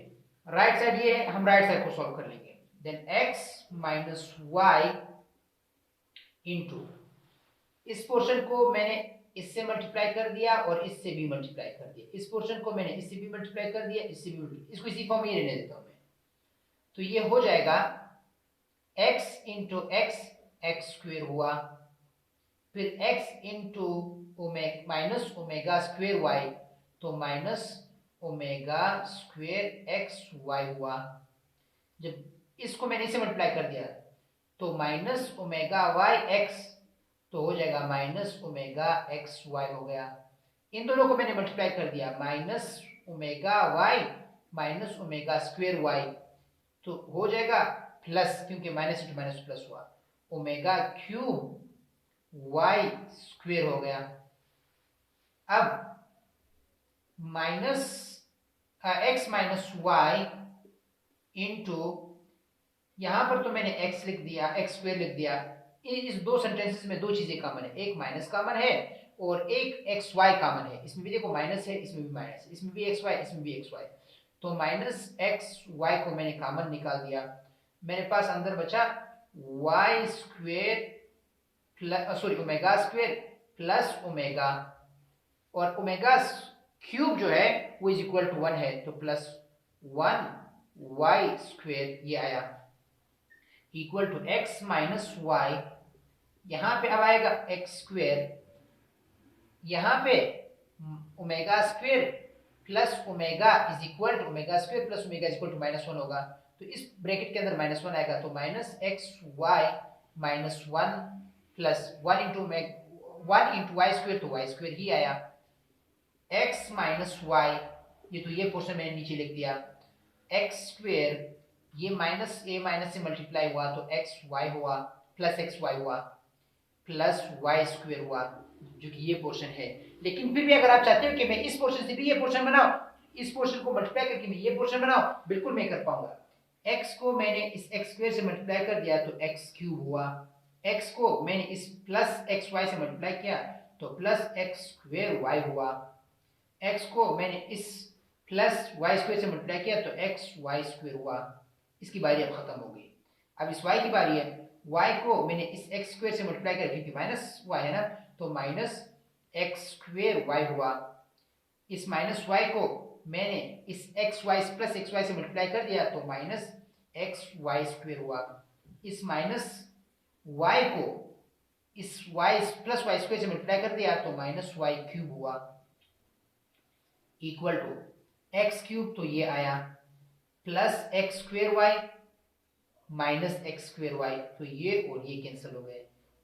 राइट साइड ये है, हम राइट साइड को सॉल्व कर लेंगे। Then x minus y into, इस पोर्शन को मैंने इससे मल्टीप्लाई कर दिया और इससे भी मल्टीप्लाई कर दिया, इस पोर्शन को मैंने इससे भी मल्टीप्लाई कर दिया, इससे भी मल्टीप्लाई, इसको इसी फॉर्म में रहने देता हूं मैं, तो ये हो जाएगा x into X, X square हुआ, फिर x into minus omega square Y, तो minus omega square X Y हुआ। जब इसको मैंने इसे मल्टीप्लाई कर दिया तो माइनस ओमेगा वाई एक्स, तो हो जाएगा माइनस ओमेगा एक्स वाई हो गया। इन दोनों को मैंने मल्टीप्लाई कर दिया, minus omega y minus omega square Y, तो हो जाएगा प्लस, क्योंकि माइनस इंटू माइनस प्लस हुआ, ओमेगा क्यूब वाई स्क्वेयर हो गया। अब minus x minus y into, यहां पर तो मैंने x लिख दिया, एक्स स्क्वेयर लिख दिया। इस दो सेंटेंसेस में दो चीजें कॉमन है, एक माइनस कॉमन है और एक एक्स वाई कॉमन है। इसमें भी देखो माइनस है, इसमें भी माइनस है, इसमें भी एक्स वाई, इसमें भी एक्स वाई, तो माइनस एक्स वाई को मैंने कॉमन निकाल दिया, मेरे पास अंदर बचा y square plus omega square plus omega, और ओमेगा क्यूब जो है वो इज इक्वल टू 1 है, तो प्लस 1 वाई स्क्वेयर ये आया, equal to x minus y, यहां पे अब आएगा एक्स स्क्वेयर, यहां पे omega square plus omega is equal to omega square plus omega is equal to minus 1 होगा, तो इस ब्रैकेट के अंदर माइनस 1 आएगा, तो minus x y minus 1 plus 1 into y square, तो वाई स्क्वेयर ही आया, एक्स माइनस वाई, ये तो ये पोर्शन मैंने नीचे लिख दिया, एक्स स्क्वेयर, ये माइनस ए माइनस से मल्टीप्लाई हुआ तो एक्स वाई हुआ, प्लस एक्स वाई हुआ, प्लस वाई स्क्वेयर हुआ, जो कि ये पोर्शन है। लेकिन फिर भी अगर आप चाहते हो कि मैं इस पोर्शन से भी ये पोर्शन बनाऊं, इस पोर्शन को मल्टीप्लाई करके मैं ये पोर्शन बनाऊं, बिल्कुल मैं कर पाऊंगा। एक्स को मैंने इस एक्स स्क्वेयर से मल्टीप्लाई कर दिया तो एक्स क्यूब हुआ, एक्स को मैंने इस प्लस एक्स वाई से मल्टीप्लाई किया तो प्लस एक्स स्क्वेयर वाई हुआ, एक्स को मैंने इस प्लस वाई स्क्वेयर से मल्टीप्लाई किया तो एक्स वाई स्क्वेयर हुआ। इसकी बारी अब खत्म हो गई, अब इस y की बारी है, y को मैंने इस x स्क्वेयर से मल्टीप्लाई किया क्योंकि माइनस y है ना, तो माइनस एक्स स्क्वेयर y हुआ, इस माइनस y को मैंने इस x y plus x y से मल्टीप्लाई कर दिया तो माइनस एक्स वाई स्क्वेयर हुआ, इस माइनस y को इस y प्लस वाई स्क्वेयर से मल्टीप्लाई कर दिया तो माइनस वाई क्यूब हुआ, इक्वल टू एक्स क्यूब, तो ये आया, plus x square y minus x square Y, तो ये और ये कैंसिल हो गए,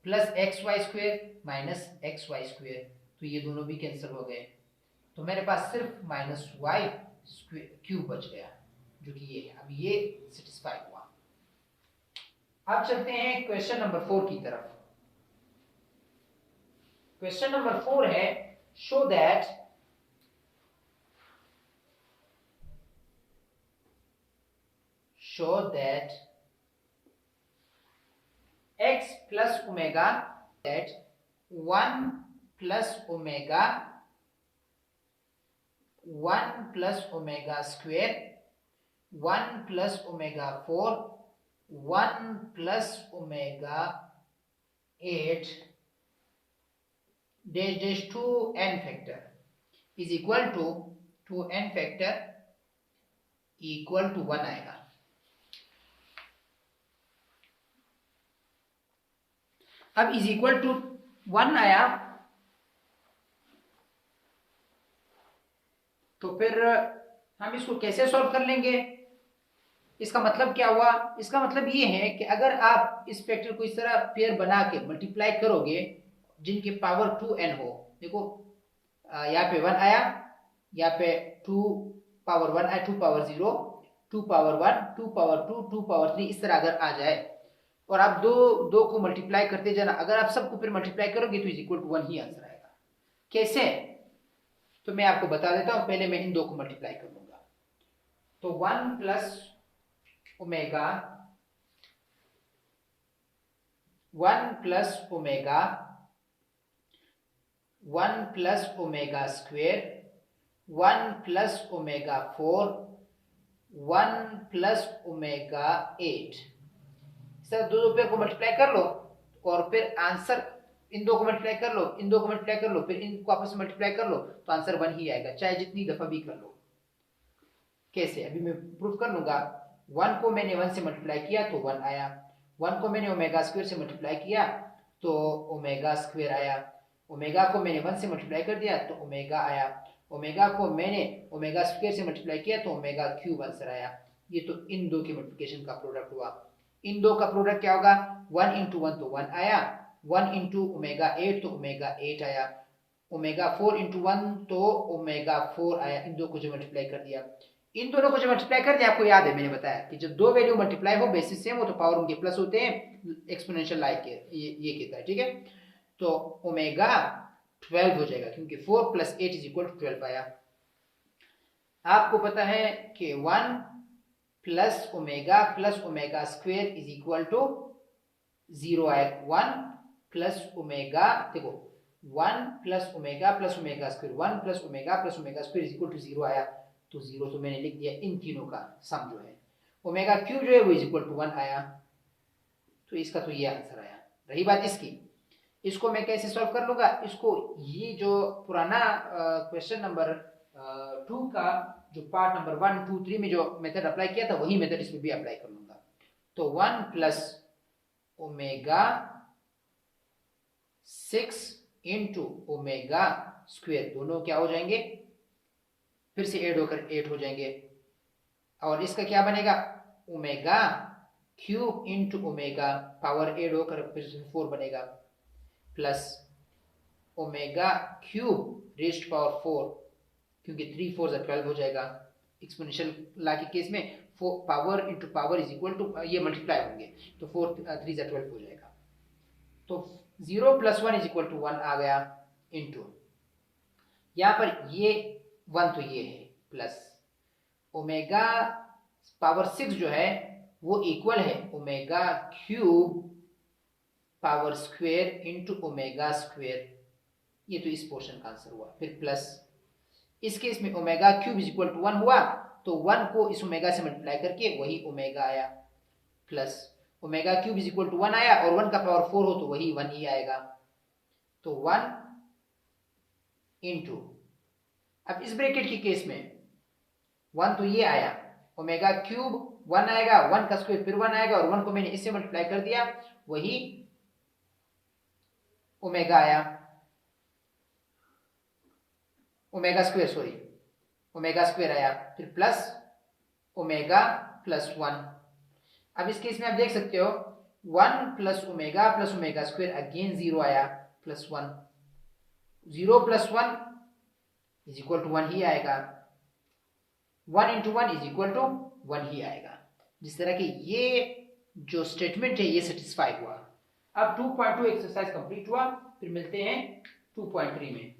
plus x y square minus x y square, तो ये दोनों भी कैंसिल हो गए, तो मेरे पास सिर्फ माइनस वाई क्यूब बच गया, जो कि ये है। अब ये सेटिस्फाई हुआ। अब चलते हैं क्वेश्चन नंबर 4 की तरफ। क्वेश्चन नंबर 4 है show that x plus omega that 1 plus omega 1 plus omega square 1 plus omega 4 1 plus omega 8 dash dash to n factor is equal to n factor equal to 1 आएगा। अब is equal to 1 आया तो फिर हम इसको कैसे solve कर लेंगे? इसका मतलब क्या हुआ? इसका मतलब ये है कि अगर आप इस फैक्टर को इस तरह पेयर बना के मल्टीप्लाई करोगे जिनके पावर 2n हो, देखो यहाँ पे 1 आया, यहाँ पे 2 पावर 1 आया, 2 पावर 0, 2 पावर 1, 2 पावर 2, 2 पावर 3, इस तरह अगर आ जाए और आप दो को मल्टीप्लाई करते जाना, अगर आप सबको फिर मल्टीप्लाई करोगे तो इज इक्वल टू 1 ही आंसर आएगा। कैसे? तो मैं आपको बता देता हूं। पहले मैं इन दो को मल्टीप्लाई कर लूंगा। तो 1 plus omega 1 plus omega 1 plus omega square 1 plus omega 4 1 plus omega 8, sir दो पेयर को मल्टीप्लाई कर लो और फिर आंसर, इन दो को मल्टीप्लाई कर लो, इन दो को मल्टीप्लाई कर लो, फिर इनको आपस में मल्टीप्लाई कर लो तो आंसर 1 ही आएगा, चाहे जितनी दफा भी कर लो। कैसे? अभी मैं प्रूफ कर लूंगा। 1 को मैंने 1 से मल्टीप्लाई किया तो 1 आया, 1 को मैंने ओमेगा स्क्वायर से मल्टीप्लाई किया तो ओमेगा स्क्वायर आया, ओमेगा को मैंने 1 से मल्टीप्लाई कर दिया तो ओमेगा आया, ओमेगा को मैंने ओमेगा स्क्वायर से मल्टीप्लाई किया तो ओमेगा क्यूब आंसर आया। ये तो इन दो के मल्टीप्लिकेशन का प्रोडक्ट हुआ। इन दो का प्रोडक्ट क्या होगा? 1 इंटू 1 तो 1 आया, 1 इंटू ओमेगा 8 तो ओमेगा 8 आया, ओमेगा 4 इंटू 1 तो ओमेगा 4 आया। इन दो को जो मल्टीप्लाई कर दिया, इन दोनों को जो मल्टीप्लाई कर दिया, आपको याद है मैंने बताया कि जब दो वैल्यू मल्टीप्लाई हो बेसिस सेम हो तो पावर उनके प्लस होते हैं, एक्सपोनेंशियल लाइक के ये कहता है, ठीक है। तो ओमेगा 12 हो जाएगा क्योंकि 4 प्लस 8 इज इक्वल टू 12 आया। आपको पता है कि 1 plus omega square is equal to 0 आए। 1 प्लस ओमेगा, देखो 1 plus omega square 1 plus omega square is equal to 0 आया, तो 0 तो मैंने लिख दिया इन तीनों का सम जो है। ओमेगा क्यूब जो है वो इज इक्वल टू 1 आया, तो इसका तो ये आंसर आया। रही बात इसकी, इसको मैं कैसे सॉल्व कर लूंगा? इसको ये जो पुराना क्वेश्चन नंबर 2 का जो पार्ट नंबर 1, 2, 3 में जो मेथड अप्लाई किया था वही मेथड इसमें भी अप्लाई कर लूंगा। तो 1 plus omega 6 into omega square, दोनों क्या हो जाएंगे? फिर से ऐड होकर 8 हो जाएंगे, और इसका क्या बनेगा? Omega cube into omega, power add होकर फिर से 4 बनेगा, plus omega cube raised power 4, क्योंकि 3 4 12 हो जाएगा। एक्सपोनेंशियल ला के केस में power into power is equal to, ये मल्टीप्लाई होंगे तो 4 3 12 हो जाएगा। तो 0 प्लस 1 इज इक्वल टू 1 आ गया, इंटू यहाँ पर ये 1 तो ये है, प्लस ओमेगा पावर 6 जो है वो इक्वल है omega cube power square into omega square, ये तो इस पोर्शन का आंसर हुआ। फिर प्लस इस केस में omega cube is equal to 1 हुआ, तो 1 को इस ओमेगा से मल्टीप्लाई करके वही ओमेगा आया, plus omega cube is equal to 1 आया, और 1 का पावर 4 हो तो वही 1 ही आएगा। तो 1 इंटू, अब इस ब्रैकेट के केस में 1 तो ये आया, ओमेगा क्यूब 1 आएगा, 1 का स्क्वायर फिर 1 आएगा, और 1 को मैंने इससे मल्टीप्लाई कर दिया वही ओमेगा आया, ओमेगा स्क्वायर आया, फिर प्लस ओमेगा प्लस 1। अब इस केस में आप देख सकते हो 1 प्लस ओमेगा स्क्वायर, अगेन 0 आया, plus 1, 0 plus 1 is equal to 1 ही आएगा, 1 इंटू 1 इज इक्वल टू 1 ही आएगा। जिस तरह की ये जो स्टेटमेंट है ये सेटिस्फाई हुआ। अब 2.2 एक्सरसाइज कंप्लीट हुआ, फिर मिलते हैं 2.3 में।